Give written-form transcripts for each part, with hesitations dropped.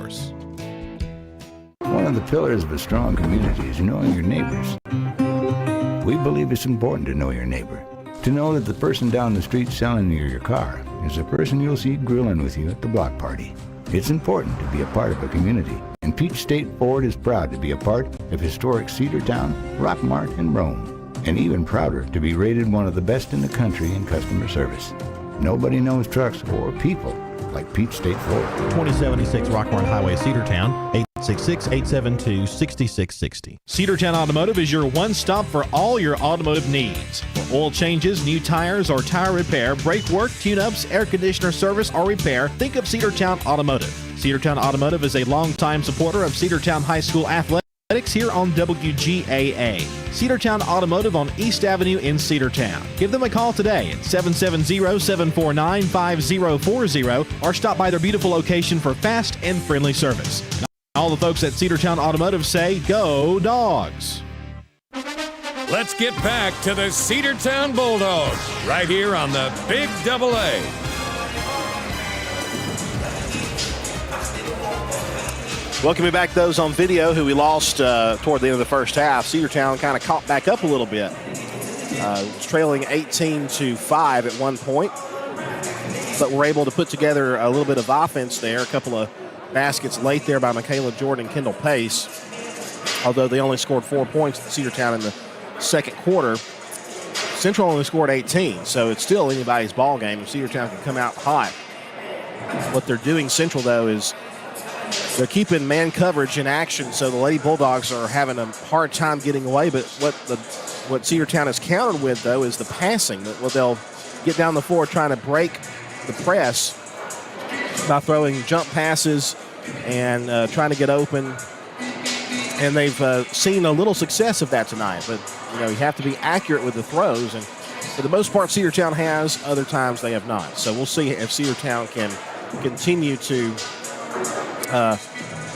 yours. One of the pillars of a strong community is knowing your neighbors. We believe it's important to know your neighbor. To know that the person down the street selling you your car is the person you'll see grilling with you at the block party. It's important to be a part of a community, and Peach State Ford is proud to be a part of historic Cedartown, Rockmart, and Rome, and even prouder to be rated one of the best in the country in customer service. Nobody knows trucks or people like Peach State Ford. 2076 Rockmart Highway, Cedartown, 866-872-6660. Cedartown Automotive is your one stop for all your automotive needs. For oil changes, new tires, or tire repair, brake work, tune-ups, air conditioner service, or repair, think of Cedartown Automotive. Cedartown Automotive is a longtime supporter of Cedartown High School athletics here on WGAA. Cedartown Automotive on East Avenue in Cedartown. Give them a call today at 770-749-5040 or stop by their beautiful location for fast and friendly service. And all the folks at Cedartown Automotive say, go Dogs! Let's get back to the Cedartown Bulldogs right here on the Big Double A. Welcome back those on video who we lost toward the end of the first half. Cedartown kind of caught back up a little bit. Was trailing 18-5 at one point, but were able to put together a little bit of offense there. A couple of baskets late there by Michaela Jordan and Kendall Pace, although they only scored 4 points at Cedartown in the second quarter. Central only scored 18, so it's still anybody's ball game if Cedartown can come out hot. What they're doing, Central, though, is they're keeping man coverage in action, so the Lady Bulldogs are having a hard time getting away. But what Cedartown has countered with, though, is the passing. They'll get down the floor trying to break the press by throwing jump passes and trying to get open. And they've seen a little success of that tonight. But, you have to be accurate with the throws. And for the most part, Cedartown has. Other times they have not. So we'll see if Cedartown can continue to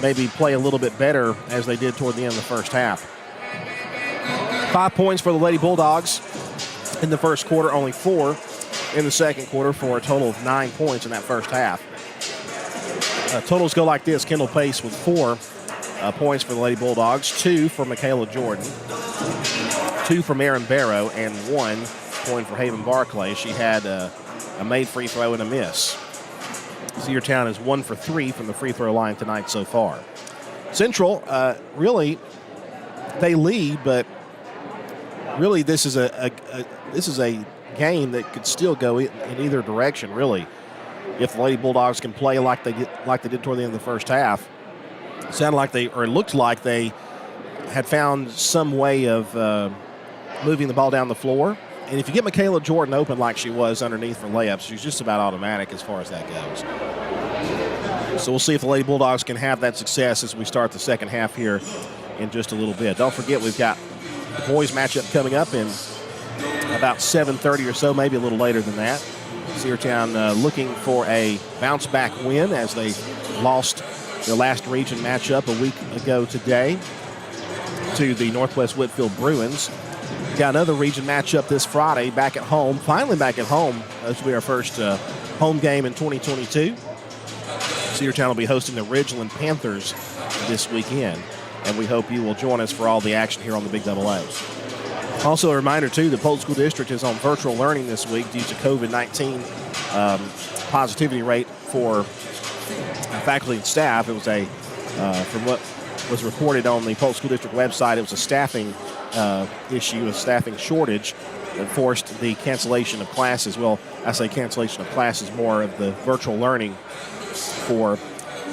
maybe play a little bit better as they did toward the end of the first half. 5 points for the Lady Bulldogs in the first quarter, only 4 in the second quarter for a total of 9 points in that first half. Totals go like this. Kendall Pace with 4 points for the Lady Bulldogs, 2 for Michaela Jordan, 2 from Erin Barrow, and 1 point for Haven Barclay. She had a made free throw and a miss. Cedartown is 1 for 3 from the free throw line tonight so far. Central, really, they lead, but really this is a game that could still go in either direction. Really, if the Lady Bulldogs can play like they did toward the end of the first half, it looked like they had found some way of moving the ball down the floor. And if you get Michaela Jordan open like she was underneath for layups, she's just about automatic as far as that goes. So we'll see if the Lady Bulldogs can have that success as we start the second half here in just a little bit. Don't forget, we've got the boys matchup coming up in about 7:30 or so, maybe a little later than that. Cedartown looking for a bounce-back win as they lost their last region matchup a week ago today to the Northwest Whitfield Bruins. Got another region matchup this Friday back at home. Finally back at home. This will be our first home game in 2022. Cedartown will be hosting the Ridgeland Panthers this weekend, and we hope you will join us for all the action here on the Big Double A. Also a reminder, too, the Polk School District is on virtual learning this week due to COVID-19 positivity rate for faculty and staff. It was from what was reported on the Polk School District website, it was a staffing issue, a staffing shortage that forced the cancellation of classes. Well, I say cancellation of classes, more of the virtual learning for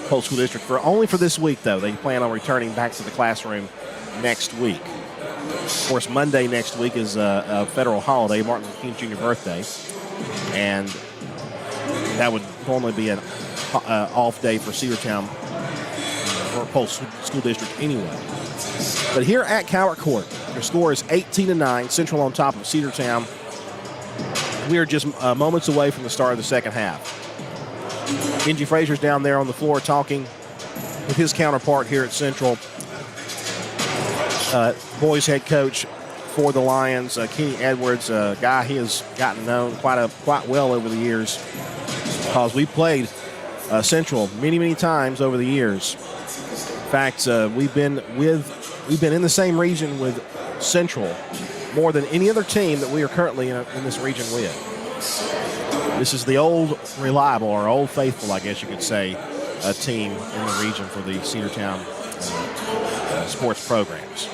Polk School District. Only for this week, though. They plan on returning back to the classroom next week. Of course, Monday next week is a federal holiday, Martin Luther King Jr. birthday, and that would normally be an off day for Cedartown or Polk School District anyway. But here at Cowart Court, their score is 18-9, Central on top of Cedartown. We are just moments away from the start of the second half. Benji Frazier's down there on the floor talking with his counterpart here at Central, boys head coach for the Lions, Kenny Edwards, a guy he has gotten known quite well over the years, because we played Central many, many times over the years. In fact, we've been in the same region with Central more than any other team that we are currently in this region with. This is the old reliable, or old faithful, I guess you could say, team in the region for the Cedartown sports programs.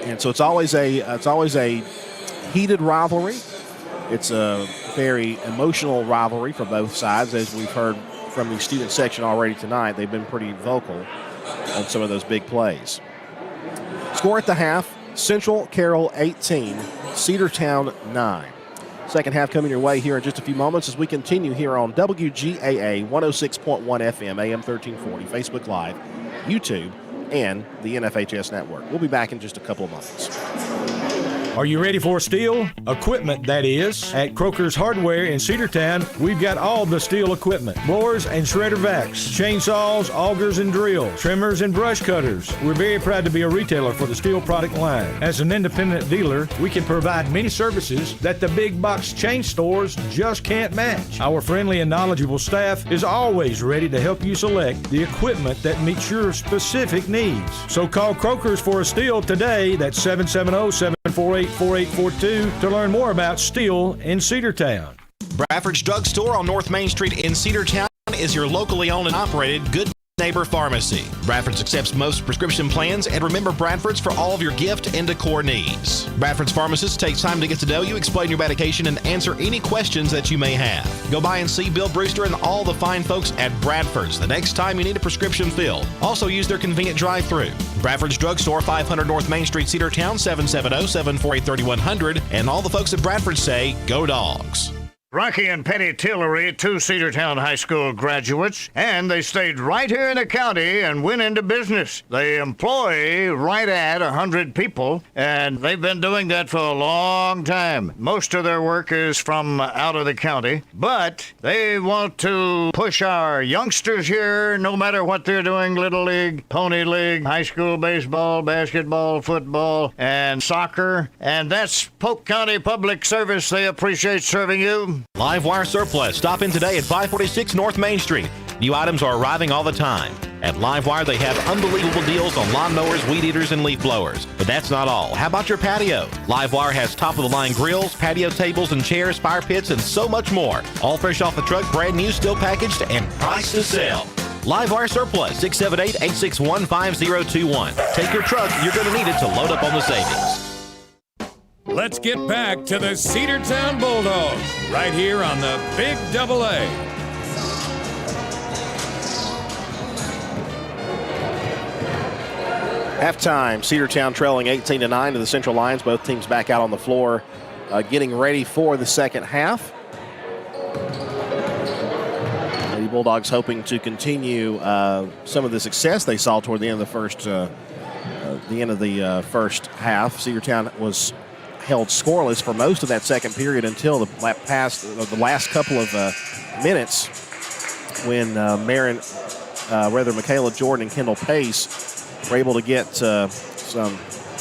And so it's always a heated rivalry. It's a very emotional rivalry for both sides, as we've heard from the student section already tonight. They've been pretty vocal on some of those big plays. Score at the half: Central Carroll 18, Cedartown 9. Second half coming your way here in just a few moments as we continue here on WGAA 106.1 FM, AM 1340, Facebook Live, YouTube, and the NFHS Network. We'll be back in just a couple of moments. Are you ready for steel? Equipment, that is. At Croker's Hardware in Cedartown, we've got all the steel equipment. Blowers and shredder vacs, chainsaws, augers and drills, trimmers and brush cutters. We're very proud to be a retailer for the steel product line. As an independent dealer, we can provide many services that the big box chain stores just can't match. Our friendly and knowledgeable staff is always ready to help you select the equipment that meets your specific needs. So call Croker's for a steel today. That's 770-748-4842 to learn more about steel in Cedartown. Bradford's Drugstore on North Main Street in Cedartown is your locally owned and operated Good Neighbor Pharmacy. Bradford's accepts most prescription plans, and remember Bradford's for all of your gift and decor needs. Bradford's pharmacist takes time to get to know you, explain your medication, and answer any questions that you may have. Go by and see Bill Brewster and all the fine folks at Bradford's the next time you need a prescription filled. Also use their convenient drive-thru. Bradford's Drugstore, 500 North Main Street, Cedartown, 770-748-3100. And all the folks at Bradford say, go Dawgs. Rocky and Penny Tillery, 2 Cedartown High School graduates, and they stayed right here in the county and went into business. They employ right at 100 people, and they've been doing that for a long time. Most of their work is from out of the county, but they want to push our youngsters here, no matter what they're doing: Little League, Pony League, high school baseball, basketball, football, and soccer. And that's Polk County Public Service. They appreciate serving you. Livewire Surplus. Stop in today at 546 North Main Street. New items are arriving all the time. At Livewire, they have unbelievable deals on lawnmowers, weed eaters, and leaf blowers. But that's not all. How about your patio? Livewire has top-of-the-line grills, patio tables and chairs, fire pits, and so much more. All fresh off the truck, brand new, still packaged, and priced to sell. Livewire Surplus, 678-861-5021. Take your truck. You're going to need it to load up on the savings. Let's get back to the Cedartown Bulldogs right here on the Big AA. Halftime, Cedartown trailing 18-9 to the Central Lions. Both teams back out on the floor, getting ready for the second half. The Bulldogs hoping to continue some of the success they saw toward the end of the first half. Cedartown was held scoreless for most of that second period until the last couple of minutes, when Michaela Jordan and Kendall Pace were able to get some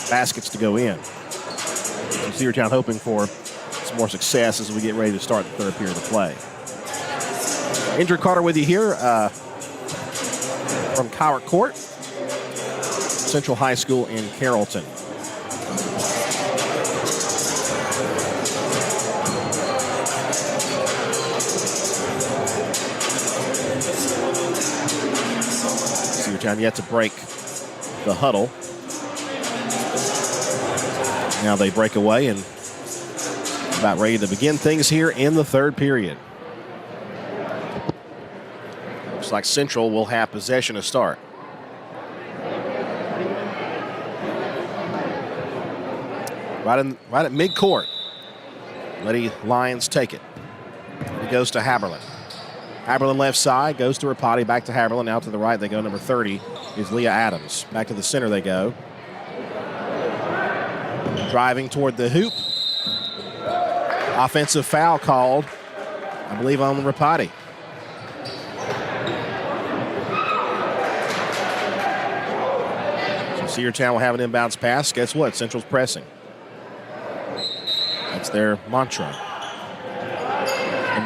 baskets to go in. So Cedartown hoping for some more success as we get ready to start the third period of play. Andrew Carter with you here from Cowart Court, Central High School in Carrollton. Cedartown yet to break the huddle. Now they break away and about ready to begin things here in the third period. Looks like Central will have possession to start. Right at midcourt. Lady Lions take it. It goes to Haberlin. Haberlin left side, goes to Rapati, back to Haberlin. Now to the right they go. Number 30 is Leah Adams. Back to the center they go. Driving toward the hoop. Offensive foul called, I believe, on Rapati. So Cedartown will have an inbounds pass. Guess what? Central's pressing. That's their mantra.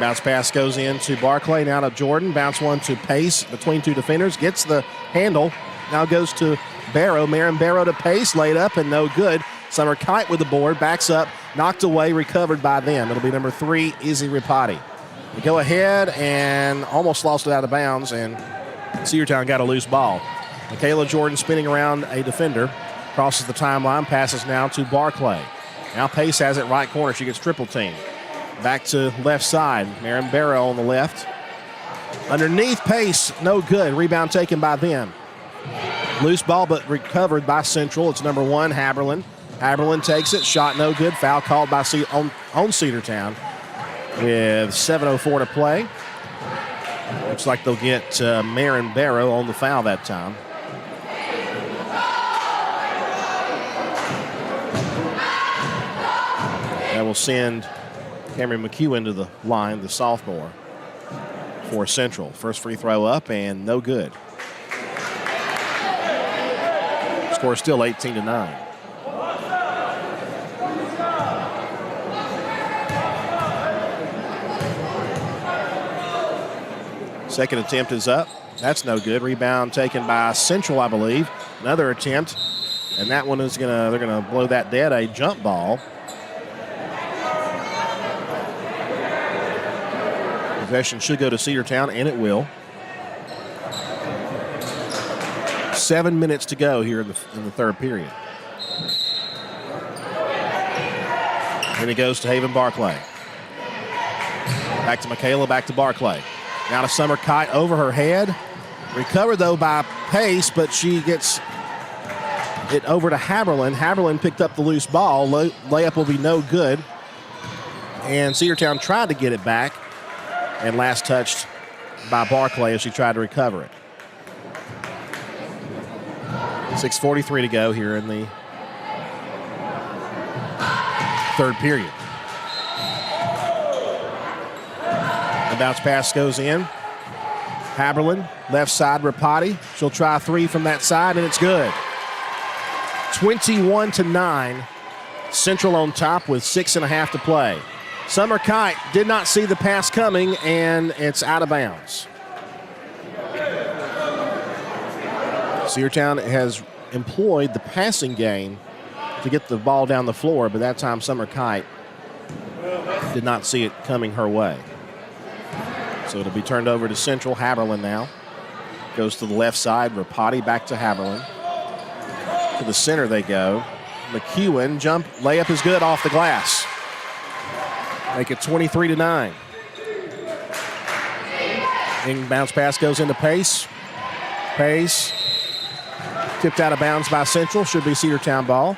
Bounce pass goes in to Barclay, now to Jordan. Bounce one to Pace between two defenders. Gets the handle. Now goes to Barrow. Marin Barrow to Pace. Laid up and no good. Summer Kite with the board. Backs up. Knocked away. Recovered by them. It'll be number 3, Izzy Ripati. They go ahead and almost lost it out of bounds, and Cedartown got a loose ball. Michaela Jordan spinning around a defender. Crosses the timeline. Passes now to Barclay. Now Pace has it right corner. She gets triple teamed. Back to left side. Marin Barrow on the left. Underneath Pace, no good. Rebound taken by them. Loose ball, but recovered by Central. It's number 1, Haberlin. Haberlin takes it. Shot no good. Foul called by on Cedartown with 7:04 to play. Looks like they'll get Marin Barrow on the foul that time. That will send Cameron McHugh to the line, the sophomore, for Central. First free throw up and no good. Score still 18-9. Second attempt is up. That's no good. Rebound taken by Central, I believe. Another attempt, and that one is they're gonna blow that dead. A jump ball. Possession should go to Cedartown, and it will. 7 minutes to go here in the third period. And it goes to Haven Barclay. Back to Michaela, back to Barclay. Now to Summer Kite over her head. Recovered, though, by Pace, but she gets it over to Haberlin. Haberlin picked up the loose ball. Layup will be no good. And Cedartown tried to get it back. And last touched by Barclay as she tried to recover it. 6:43 to go here in the third period. The bounce pass goes in. Haberlin, left side, Rapati. She'll try 3 from that side, and it's good. 21-9. Central on top with 6.5 to play. Summer Kite did not see the pass coming, and it's out of bounds. Cedartown has employed the passing game to get the ball down the floor, but that time Summer Kite did not see it coming her way. So it'll be turned over to Central. Haberlin now goes to the left side. Rapati back to Haberlin. To the center they go. McEwen, jump, layup is good off the glass. Make it 23-9. And bounce pass goes into Pace. Pace tipped out of bounds by Central. Should be Cedartown ball.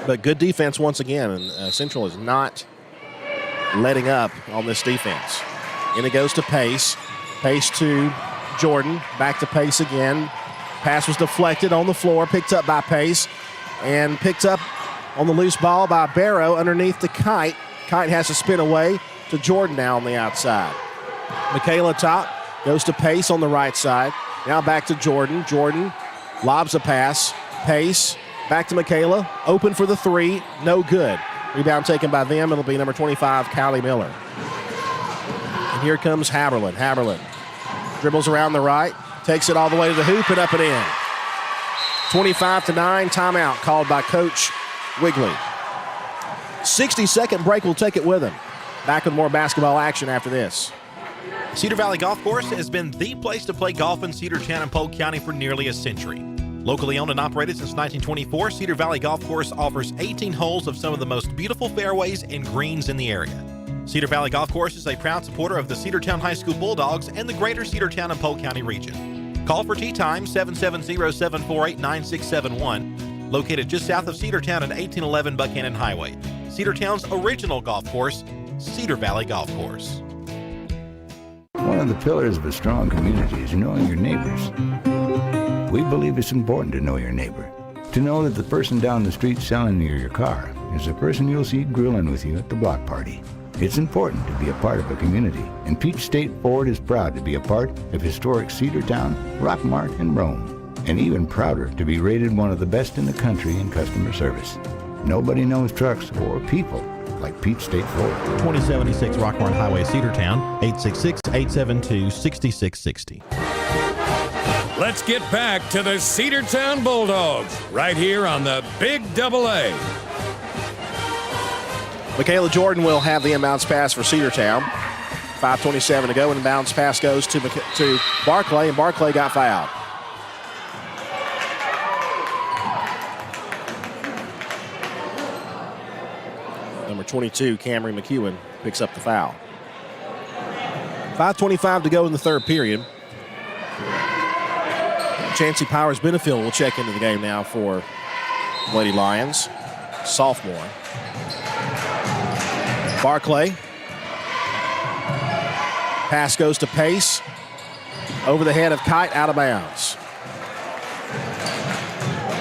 But good defense once again. And Central is not letting up on this defense. And it goes to Pace. Pace to Jordan. Back to Pace again. Pass was deflected on the floor. Picked up by Pace. And picked up on the loose ball by Barrow underneath the Kite. Kite has to spin away to Jordan now on the outside. Michaela top. Goes to Pace on the right side. Now back to Jordan. Jordan lobs a pass. Pace. Back to Michaela. Open for the 3. No good. Rebound taken by them. It'll be number 25, Callie Miller. And here comes Haberlin. Haberlin dribbles around the right. Takes it all the way to the hoop and up and in. 25-9. Timeout called by Coach Wigley. 60-second break. We'll take it with him. Back with more basketball action after this. Cedar Valley Golf Course has been the place to play golf in Cedartown and Polk County for nearly a century. Locally owned and operated since 1924, Cedar Valley Golf Course offers 18 holes of some of the most beautiful fairways and greens in the area. Cedar Valley Golf Course is a proud supporter of the Cedartown High School Bulldogs and the greater Cedartown and Polk County region. Call for tee time 770-748-9671, located just south of Cedartown at 1811 Buchanan Highway. Cedartown's original golf course, Cedar Valley Golf Course. One of the pillars of a strong community is knowing your neighbors. We believe it's important to know your neighbor. To know that the person down the street selling you your car is the person you'll see grilling with you at the block party. It's important to be a part of a community, and Peach State Ford is proud to be a part of historic Cedartown, Rockmart, and Rome, and even prouder to be rated one of the best in the country in customer service. Nobody knows trucks or people like Pete State, Florida. 2076 Rockhorn Highway, Cedartown, 866-872-6660. Let's get back to the Cedartown Bulldogs right here on the Big AA. Michaela Jordan will have the inbounds pass for Cedartown. 5:27 to go, and the inbounds pass goes to Barclay, and Barclay got fouled. Number 22, Camry McEwen, picks up the foul. 5:25 to go in the third period. Chancey Powers Benefield will check into the game now for Lady Lions, sophomore. Barclay. Pass goes to Pace. Over the head of Kite, out of bounds.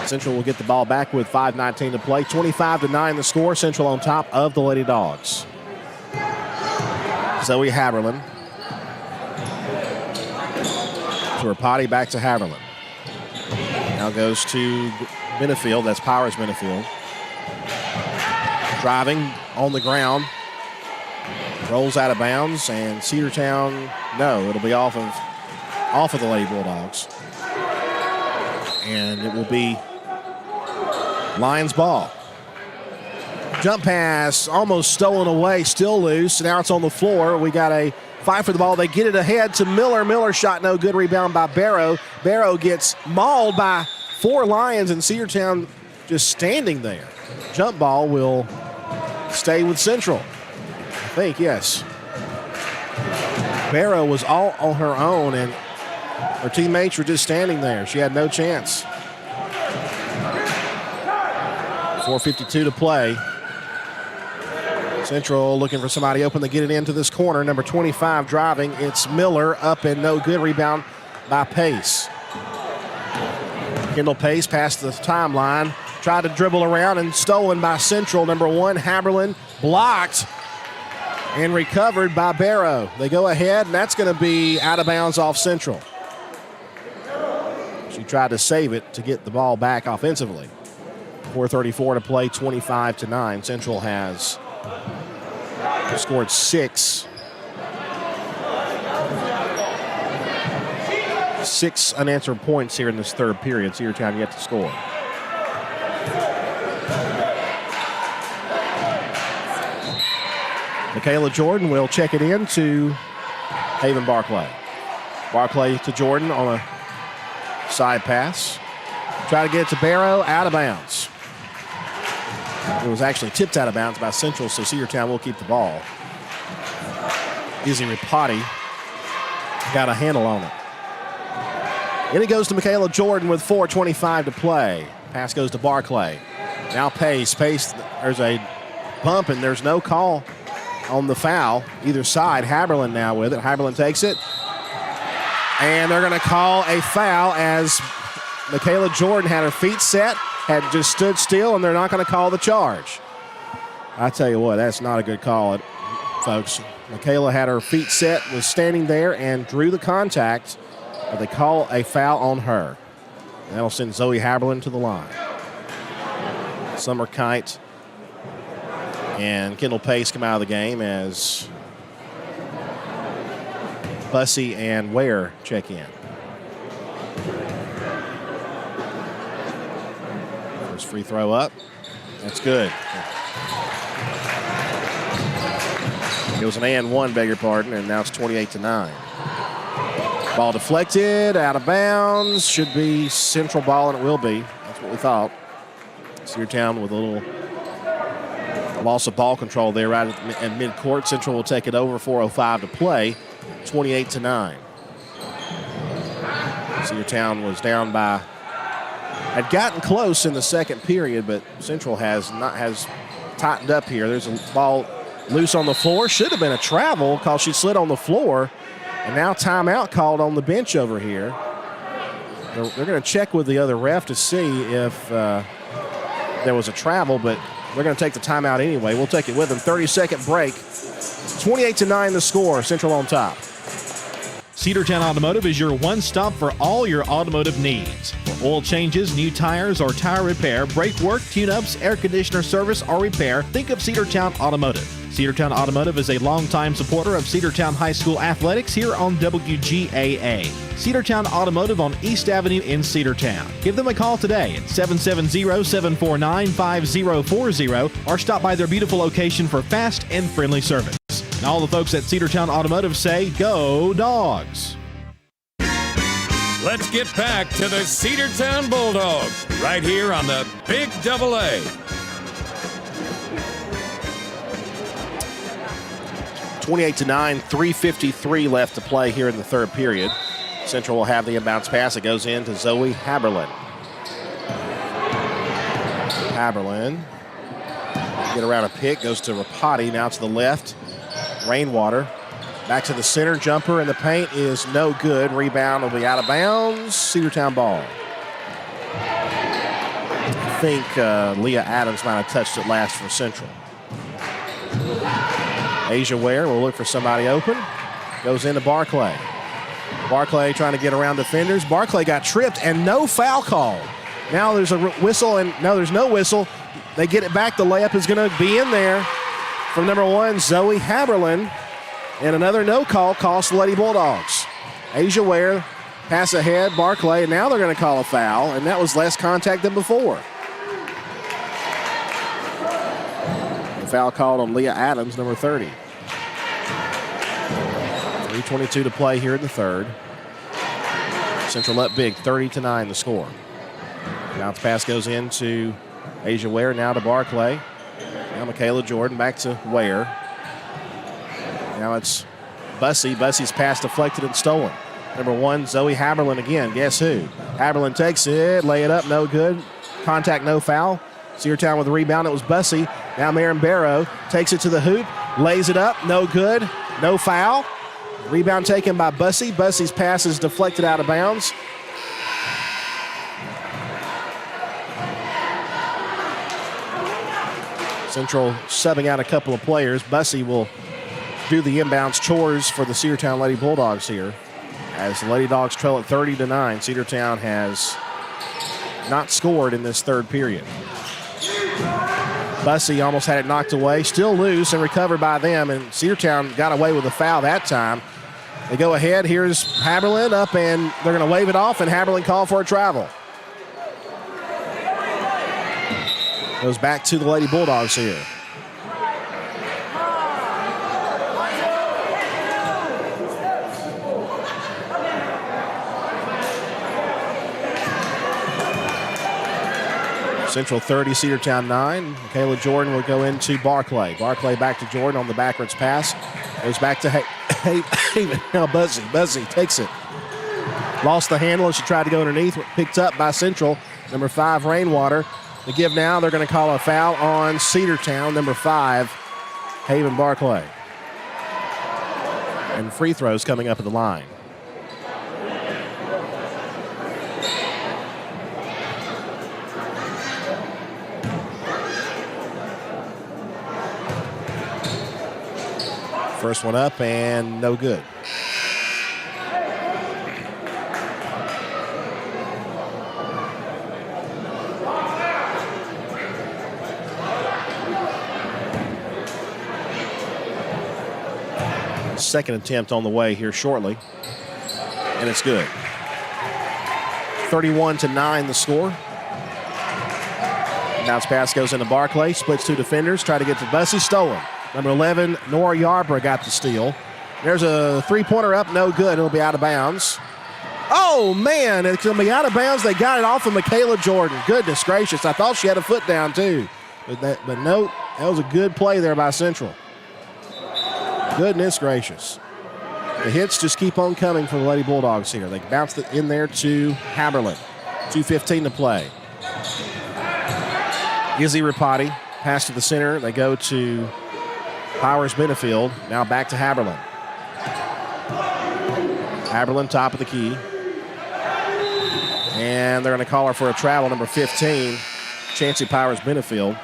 Central will get the ball back with 5:19 to play. 25-9 the score. Central on top of the Lady Dogs. Zoe Haberlin. To her potty, back to Haberlin. Now goes to Benefield. That's Powers Benefield. Driving on the ground. Rolls out of bounds, and Cedartown, no, it'll be off of the Lady Bulldogs. And it will be Lions ball. Jump pass, almost stolen away, still loose. Now it's on the floor. We got a fight for the ball. They get it ahead to Miller. Miller shot no good. Rebound by Barrow. Barrow gets mauled by 4 Lions, and Cedartown just standing there. Jump ball will stay with Central. I think, yes. Barrow was all on her own, and her teammates were just standing there. She had no chance. 4:52 to play. Central looking for somebody open to get it into this corner. Number 25 driving. It's Miller, up and no good. Rebound by Pace. Kendall Pace past the timeline. Tried to dribble around and stolen by Central. Number 1, Haberlin, blocked and recovered by Barrow. They go ahead, and that's going to be out of bounds off Central. She tried to save it to get the ball back offensively. 4:34 to play, 25-9. Central has scored 6. 6 unanswered points here in this third period. Cedartown yet to score. Michaela Jordan will check it in to Haven Barclay. Barclay to Jordan on a side pass. Try to get it to Barrow, out of bounds. It was actually tipped out of bounds by Central, so Cedartown will keep the ball. Izzy Ripati got a handle on it. And it goes to Michaela Jordan with 4:25 to play. Pass goes to Barclay. Now Pace. There's a bump, and there's no call on the foul either side. Haberlin now with it. Haberlin takes it. And they're going to call a foul as Michaela Jordan had her feet set, had just stood still, and they're not going to call the charge. I tell you what, that's not a good call, folks. Michaela had her feet set, was standing there, and drew the contact, but they call a foul on her. That'll send Zoe Haberlin to the line. Summer Kite and Kendall Pace come out of the game as Bussey and Ware check in. First free throw up. That's good. It was an and-one, beg your pardon, and now it's 28-9. Ball deflected, out of bounds. Should be Central ball, and it will be. That's what we thought. Cedartown with a little loss of ball control there right at mid-court. Central will take it over, 4:05 to play, 28-9. Cedartown was down by, had gotten close in the second period, but Central has tightened up here. There's a ball loose on the floor. Should have been a travel because she slid on the floor. And now timeout called on the bench over here. They're going to check with the other ref to see if there was a travel, but they're going to take the timeout anyway. We'll take it with them. 30-second break. 28-9 the score. Central on top. Cedartown Automotive is your one stop for all your automotive needs. For Oil changes, new tires, or tire repair, brake work, tune-ups, air conditioner service, or repair, think of Cedartown Automotive. Cedartown Automotive is a longtime supporter of Cedartown High School athletics here on WGAA. Cedartown Automotive on East Avenue in Cedartown. Give them a call today at 770-749-5040 or stop by their beautiful location for fast and friendly service. And all the folks at Cedartown Automotive say, go Dawgs! Let's get back to the Cedartown Bulldogs right here on the Big AA. 28-9, 3:53 left to play here in the third period. Central will have the inbounds pass. It goes in to Zoe Haberlin. Haberlin get around a pick, goes to Rapati, now to the left. Rainwater back to the center, jumper in the paint is no good. Rebound will be out of bounds. Cedartown ball. I think Leah Adams might have touched it last for Central. Asia Ware will look for somebody open. Goes into Barclay. Barclay trying to get around defenders. Barclay got tripped and no foul call. Now there's a whistle and no, there's no whistle. They get it back. The layup is going to be in there from number 1, Zoe Haberlin. And another no call costs the Lady Bulldogs. Asia Ware pass ahead, Barclay, and now they're going to call a foul, and that was less contact than before. The foul called on Leah Adams, number 30. 3:22 to play here in the third. Central up big, 30-9 the score. Bounce pass goes into Asia Ware, now to Barclay. Now Michaela Jordan back to Ware. Now it's Bussey. Bussey's pass deflected and stolen. Number 1, Zoe Haberlin again. Guess who? Haberlin takes it, lay it up, no good. Contact, no foul. Cedartown with the rebound. It was Bussey. Now Marin Barrow takes it to the hoop, lays it up, no good, no foul. Rebound taken by Bussey. Bussey's pass is deflected out of bounds. Central subbing out a couple of players. Bussey will do the inbounds chores for the Cedartown Lady Bulldogs here. As the Lady Dogs trail at 30-9, Cedartown has not scored in this third period. Bussey almost had it knocked away, still loose and recovered by them, and Cedartown got away with a foul that time. They go ahead. Here's Haberlin up, and they're going to wave it off, and Haberlin called for a travel. Goes back to the Lady Bulldogs here. Central 30, Cedartown 9. Michaela Jordan will go into Barclay. Barclay back to Jordan on the backwards pass. Goes back to Haven. Now Bussey. Bussey takes it. Lost the handle as she tried to go underneath. Picked up by Central. Number 5, Rainwater. The give now, they're going to call a foul on Cedartown. Number 5, Haven Barclay. And free throws coming up at the line. First one up and no good. Second attempt on the way here shortly, and it's good. 31-9 the score. Bounce pass goes into Barclay, splits 2 defenders, try to get to Bussey, stolen. Number 11, Nora Yarborough got the steal. There's a three-pointer up, no good. It'll be out of bounds. Oh, man, it's going to be out of bounds. They got it off of Michaela Jordan. Goodness gracious. I thought she had a foot down, too. But no, that was a good play there by Central. Goodness gracious. The hits just keep on coming for the Lady Bulldogs here. They bounced it in there to Haberlin. 2:15 to play. Izzy Rapati, pass to the center. They go to Powers Benefield. Now back to Haberlin. Haberlin, top of the key. And they're going to call her for a travel, number 15, Chancey Powers Benefield,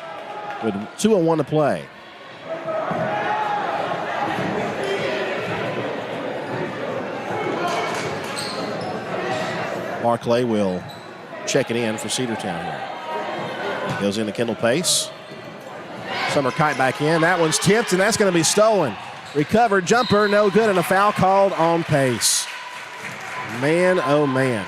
with 2:01 to play. Barclay will checking in for Cedartown here. Goes into Kendall Pace. Summer Kite back in. That one's tipped, and that's going to be stolen. Recovered jumper, no good, and a foul called on Pace. Man, oh man.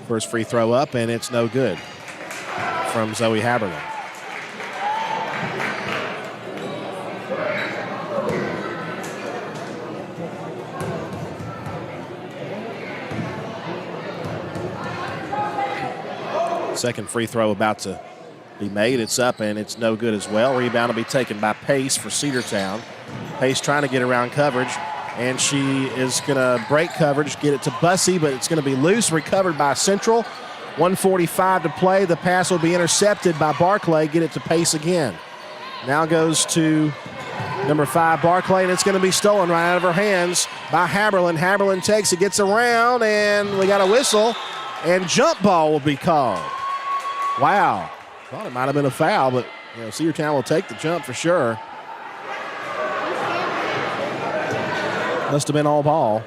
First free throw up, and it's no good from Zoe Haberlin. Second free throw about to be made. It's up, and it's no good as well. Rebound will be taken by Pace for Cedartown. Pace trying to get around coverage, and she is going to break coverage, get it to Bussey, but it's going to be loose, recovered by Central. 1:45 to play. The pass will be intercepted by Barclay. Get it to Pace again. Now goes to number 5, Barclay, and it's going to be stolen right out of her hands by Haberlin. Haberlin takes it, gets around, and we got a whistle, and jump ball will be called. Wow. Thought it might have been a foul, but Cedartown will take the jump for sure. Must have been all ball.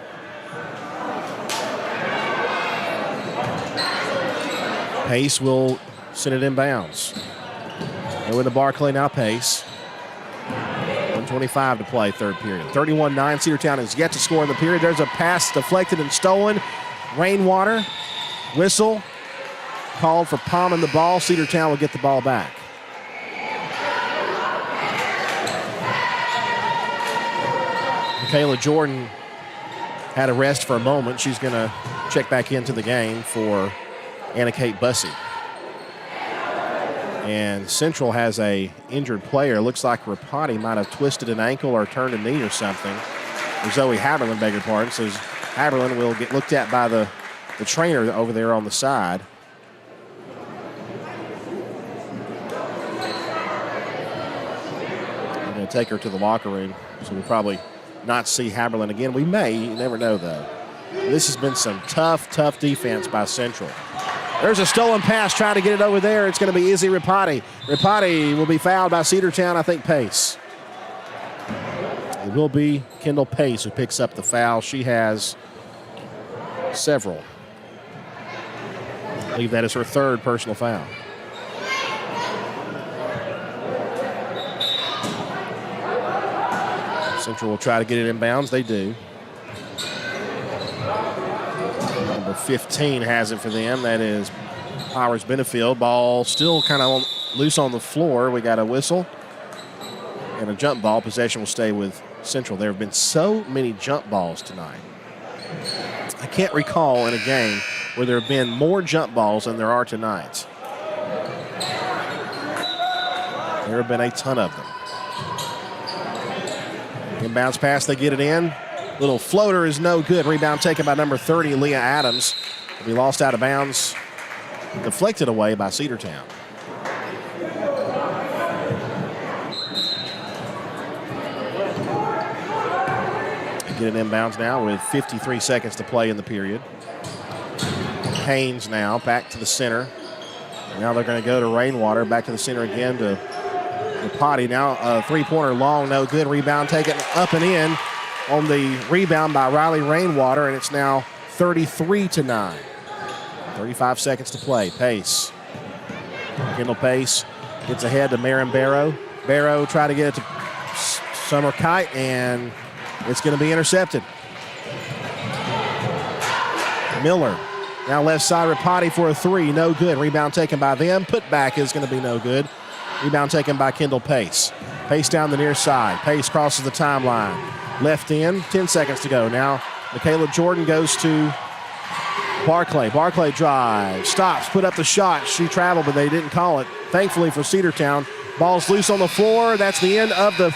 Pace will send it inbounds. And with the Barclay now, Pace. 1:25 to play, third period. 31-9. Cedartown has yet to score in the period. There's a pass deflected and stolen. Rainwater. Whistle. Called for palming the ball. Cedartown will get the ball back. Michaela Jordan had a rest for a moment. She's going to check back into the game for Anna Kate Bussey. And Central has a injured player. Looks like Rapati might have twisted an ankle or turned a knee or something. Or Zoe Haberlin, beg your pardon. So Haberlin will get looked at by the trainer over there on the side. I'm going to take her to the locker room, so we'll probably not see Haberlin again. We may. You never know, though. This has been some tough defense by Central. There's a stolen pass, trying to get it over there. It's going to be Izzy Rapati. Rapati will be fouled by Cedartown, I think Pace. It will be Kendall Pace who picks up the foul. She has several. I believe that is her third personal foul. Central will try to get it inbounds. They do. Number 15 has it for them. That is Powers Benefield. Ball still kind of loose on the floor. We got a whistle and a jump ball. Possession will stay with Central. There have been so many jump balls tonight. I can't recall in a game where there have been more jump balls than there are tonight. There have been a ton of them. Inbounds pass, they get it in. Little floater is no good. Rebound taken by number 30, Leah Adams. Will be lost out of bounds. Deflected away by Cedartown. Get it inbounds now with 53 seconds to play in the period. Haynes now back to the center. Now they're going to go to Rainwater. Back to the center again to Potty. Now a three-pointer long, no good. Rebound taken up and in on the rebound by Riley Rainwater, and it's now 33-9. 35 seconds to play. Pace. Kendall Pace gets ahead to Marin Barrow. Barrow try to get it to Summer Kite, and it's going to be intercepted. Miller. Now left side, Rapati for a three. No good. Rebound taken by them. Put back is going to be no good. Rebound taken by Kendall Pace. Pace down the near side. Pace crosses the timeline. Left in. 10 seconds to go. Now Michaela Jordan goes to Barclay. Barclay drives. Stops. Put up the shot. She traveled, but they didn't call it. Thankfully for Cedartown. Ball's loose on the floor. That's the end of the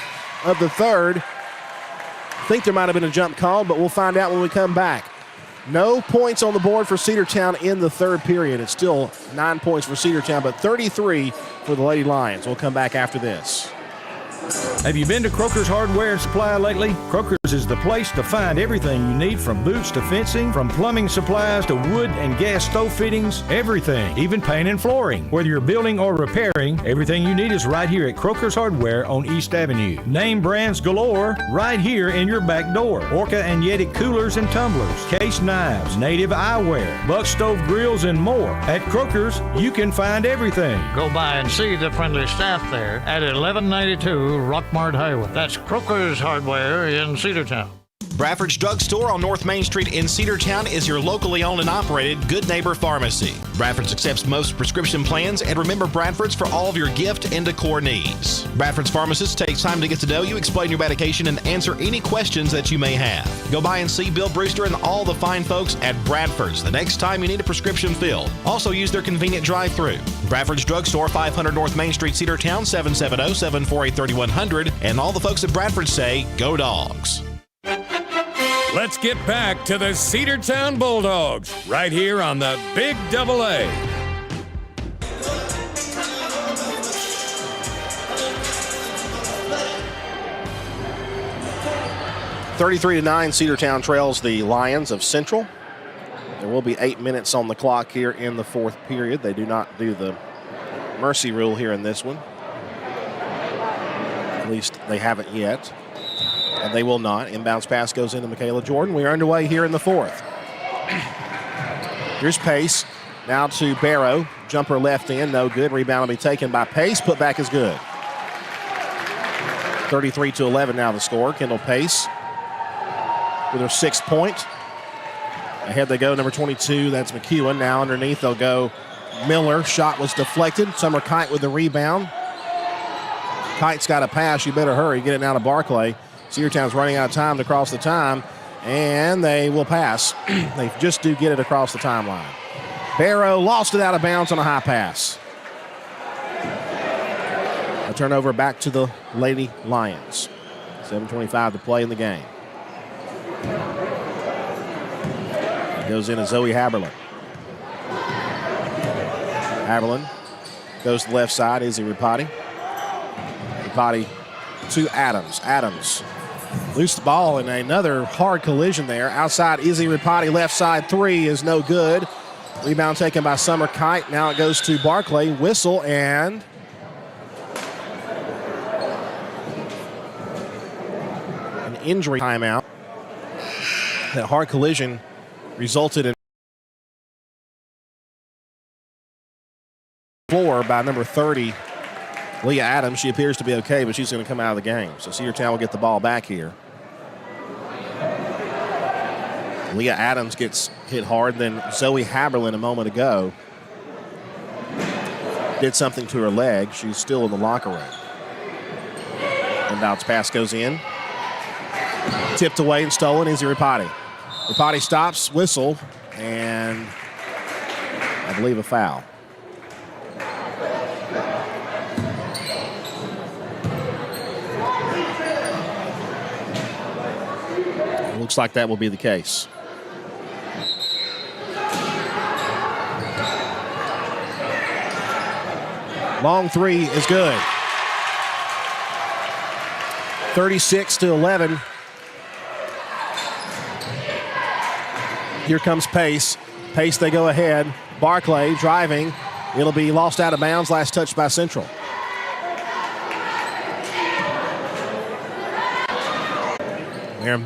third. I think there might have been a jump call, but we'll find out when we come back. No points on the board for Cedartown in the third period. It's still 9 points for Cedartown, but 33 for the Lady Lions. We'll come back after this. Have you been to Croker's Hardware and Supply lately? Croker's is the place to find everything you need, from boots to fencing, from plumbing supplies to wood and gas stove fittings, everything, even paint and flooring. Whether you're building or repairing, everything you need is right here at Croker's Hardware on East Avenue. Name brands galore right here in your back door. Orca and Yeti coolers and tumblers, case knives, native eyewear, buck stove grills, and more. At Croker's, you can find everything. Go by and see the friendly staff there at 1192 Rockmart Highway. That's Croker's Hardware in Cedartown. Bradford's Drugstore on North Main Street in Cedartown is your locally owned and operated Good Neighbor Pharmacy. Bradford's accepts most prescription plans, and remember Bradford's for all of your gift and decor needs. Bradford's pharmacist takes time to get to know you, explain your medication, and answer any questions that you may have. Go by and see Bill Brewster and all the fine folks at Bradford's the next time you need a prescription filled. Also use their convenient drive-thru. Bradford's Drugstore, 500 North Main Street, Cedartown, 770-748-3100. And all the folks at Bradford say, go Dawgs. Let's get back to the Cedartown Bulldogs right here on the Big Double A. (33-9), Cedartown trails the Lions of Central. There will be 8 minutes on the clock here in the fourth period. They do not do the mercy rule here in this one. At least they haven't yet. And they will not. Inbounds pass goes into Michaela Jordan. We are underway here in the fourth. Here's Pace. Now to Barrow. Jumper left in. No good. Rebound will be taken by Pace. Put back is good. 33-11 now the score. Kendall Pace with her 6th point. Ahead they go. Number 22. That's McEwen. Now underneath they'll go Miller. Shot was deflected. Summer Kite with the rebound. Kite's got a pass. You better hurry. Get it now to Barclay. Cedartown's running out of time to cross the time, and they will pass. They just do get it across the timeline. Barrow lost it out of bounds on a high pass. A turnover back to the Lady Lions. 7:25 to play in the game. It goes into Zoe Haberlin. Haberlin goes to the left side. Izzy Ripati. Ripati to Adams. Adams loose the ball in another hard collision there. Outside, Izzy Ripati, left side three is no good. Rebound taken by Summer Kite. Now it goes to Barclay. Whistle and an injury timeout. That hard collision resulted in floor by number 30, Leah Adams. She appears to be okay, but she's going to come out of the game. So Cedartown will get the ball back here. Leah Adams gets hit hard. Then Zoe Haberlin a moment ago did something to her leg. She's still in the locker room. Inbounds pass goes in. Tipped away and stolen. Izzy Ripati. Ripati stops, whistle, and I believe a foul. Looks like that will be the case. Long three is good. 36-11. Here comes Pace. Pace, they go ahead. Barclay driving. It'll be lost out of bounds. Last touch by Central. Aaron